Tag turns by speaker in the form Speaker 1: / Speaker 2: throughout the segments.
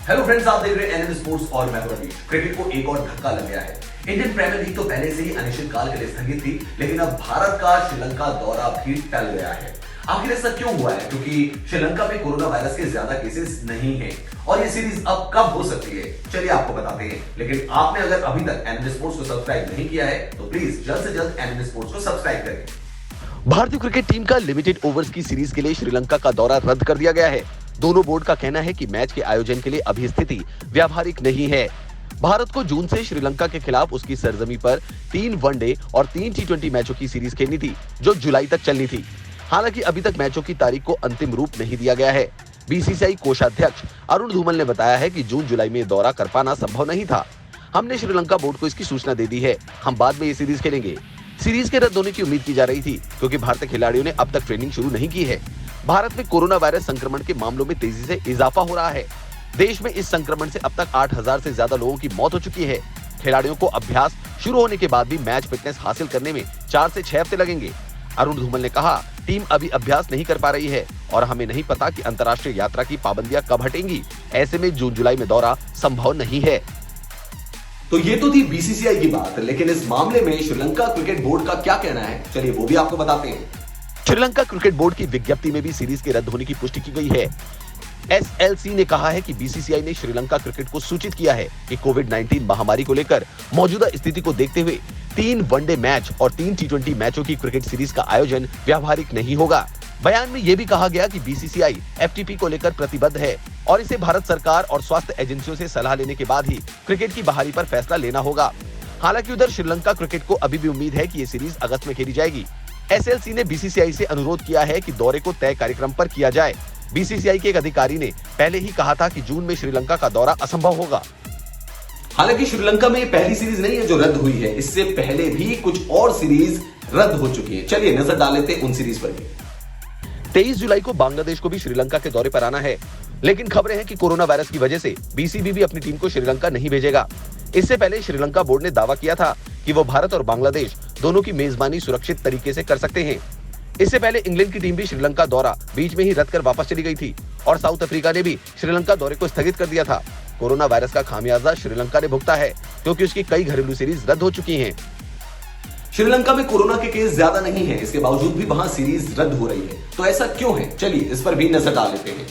Speaker 1: Hello friends, आप देख रहे हैं एनएन स्पोर्ट्स और मैं रवीश। क्रिकेट को एक और धक्का लग गया है। इंडियन प्रीमियर लीग तो पहले से ही अनिश्चितकाल के लिए स्थगित थी, लेकिन अब भारत का श्रीलंका दौरा भी टल गया है। आखिर ऐसा क्यों हुआ है? क्योंकि श्रीलंका में कोरोना वायरस के ज्यादा केसेस नहीं हैं और ये सीरीज अब कब हो सकती है, चलिए आपको बताते हैं। लेकिन आपने अगर अभी तक एनएन स्पोर्ट्स को सब्सक्राइब नहीं किया है तो प्लीज जल्द से जल्द एनएन स्पोर्ट्स को सब्सक्राइब करें।
Speaker 2: भारतीय क्रिकेट टीम का लिमिटेड ओवर्स की सीरीज के लिए श्रीलंका का दौरा रद्द कर दिया गया है। दोनों बोर्ड का कहना है कि मैच के आयोजन के लिए अभी स्थिति व्यावहारिक नहीं है। भारत को जून से श्रीलंका के खिलाफ उसकी सरजमी पर 3 वनडे और 3 T20 मैचों की सीरीज खेलनी थी, जो जुलाई तक चलनी थी। हालांकि अभी तक मैचों की तारीख को अंतिम रूप नहीं दिया गया है। बीसीसीआई कोषाध्यक्ष अरुण धूमल ने बताया है कि जून जुलाई में दौरा कर पाना संभव नहीं था। हमने श्रीलंका बोर्ड को इसकी सूचना दे दी है। हम बाद में ये सीरीज खेलेंगे। सीरीज के रद्द होने की उम्मीद की जा रही थी, क्योंकि भारतीय खिलाड़ियों ने अब तक ट्रेनिंग शुरू नहीं की है। भारत में कोरोना वायरस संक्रमण के मामलों में तेजी से इजाफा हो रहा है। देश में इस संक्रमण से अब तक 8,000 से ज्यादा लोगों की मौत हो चुकी है। खिलाड़ियों को अभ्यास शुरू होने के बाद भी मैच फिटनेस हासिल करने में 4 से 6 हफ्ते लगेंगे। अरुण धूमल ने कहा, टीम अभी अभ्यास नहीं कर पा रही है और हमें नहीं पता कि अंतर्राष्ट्रीय यात्रा की पाबंदियां कब हटेंगी। ऐसे में जून जुलाई में दौरा संभव नहीं है।
Speaker 1: तो ये तो थी बीसीसीआई की बात, लेकिन इस मामले में श्रीलंका क्रिकेट बोर्ड का क्या कहना है, चलिए वो भी आपको बताते हैं।
Speaker 2: श्रीलंका क्रिकेट बोर्ड की विज्ञप्ति में भी सीरीज के रद्द होने की पुष्टि की गई है। एसएलसी ने कहा है कि बीसीसीआई ने श्रीलंका क्रिकेट को सूचित किया है कि कोविड-19 महामारी को लेकर मौजूदा स्थिति को देखते हुए 3 वनडे मैच और 3 T20 मैचों की क्रिकेट सीरीज का आयोजन व्यावहारिक नहीं होगा। बयान में यह भी कहा गया कि बीसीसीआई एफटीपी को लेकर प्रतिबद्ध है और इसे भारत सरकार और स्वास्थ्य एजेंसियों से सलाह लेने के बाद ही क्रिकेट की बहाली पर फैसला लेना होगा। हालांकि उधर श्रीलंका क्रिकेट को अभी भी उम्मीद है कि ये सीरीज अगस्त में खेली जाएगी। एसएलसी ने बीसीसीआई से अनुरोध किया है कि दौरे को तय कार्यक्रम पर किया जाए। बीसीसीआई के एक अधिकारी ने पहले ही कहा था कि जून में श्रीलंका का दौरा असंभव होगा।
Speaker 1: हालांकि श्रीलंका में पहली सीरीज नहीं है जो रद्द हुई है, इससे पहले भी कुछ और सीरीज रद्द हो चुकी है। चलिए नजर डाल लेते हैं उन सीरीज पर भी।
Speaker 2: 23 जुलाई को बांग्लादेश को भी श्रीलंका के दौरे पर आना है, लेकिन खबरें हैं कि कोरोना वायरस की वजह से बीसीबी भी अपनी टीम को श्रीलंका नहीं भेजेगा। इससे पहले श्रीलंका बोर्ड ने दावा किया था कि वो भारत और बांग्लादेश दोनों की मेजबानी सुरक्षित तरीके से कर सकते हैं। इससे पहले इंग्लैंड की टीम भी श्रीलंका दौरा बीच में ही रद्द कर वापस चली गई थी और साउथ अफ्रीका ने भी श्रीलंका दौरे को स्थगित कर दिया था। कोरोना वायरस का खामियाजा श्रीलंका ने भुगता है, क्योंकि उसकी कई घरेलू सीरीज रद्द हो चुकी हैं।
Speaker 1: श्रीलंका में कोरोना के केस ज्यादा नहीं है, इसके बावजूद भी वहां सीरीज रद्द हो रही है। तो ऐसा क्यों है, चलिए इस पर भी नजर डाल लेते हैं।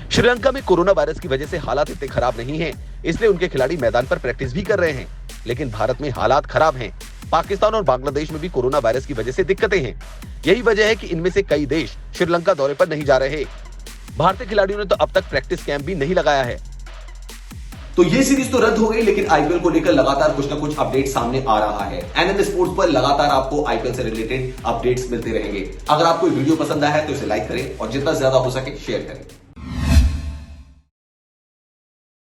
Speaker 2: श्रीलंका में कोरोना वायरस की वजह से हालात इतने खराब नहीं हैं, इसलिए उनके खिलाड़ी मैदान पर प्रैक्टिस भी कर रहे हैं। लेकिन भारत में हालात खराब हैं। पाकिस्तान और बांग्लादेश में भी कोरोना वायरस की वजह से दिक्कतें हैं। यही वजह है कि इनमें से कई देश श्रीलंका दौरे पर नहीं जा रहे। भारतीय खिलाड़ियों ने तो अब तक प्रैक्टिस कैंप भी नहीं लगाया है।
Speaker 1: तो ये सीरीज तो रद्द हो गई, लेकिन आईपीएल को लेकर लगातार कुछ ना कुछ अपडेट सामने आ रहा है। एनएन स्पोर्ट्स पर लगातार आपको आईपीएल से रिलेटेड अपडेट्स मिलते रहेंगे। अगर आपको वीडियो पसंद आया है तो इसे लाइक करें और जितना ज्यादा हो सके शेयर करें।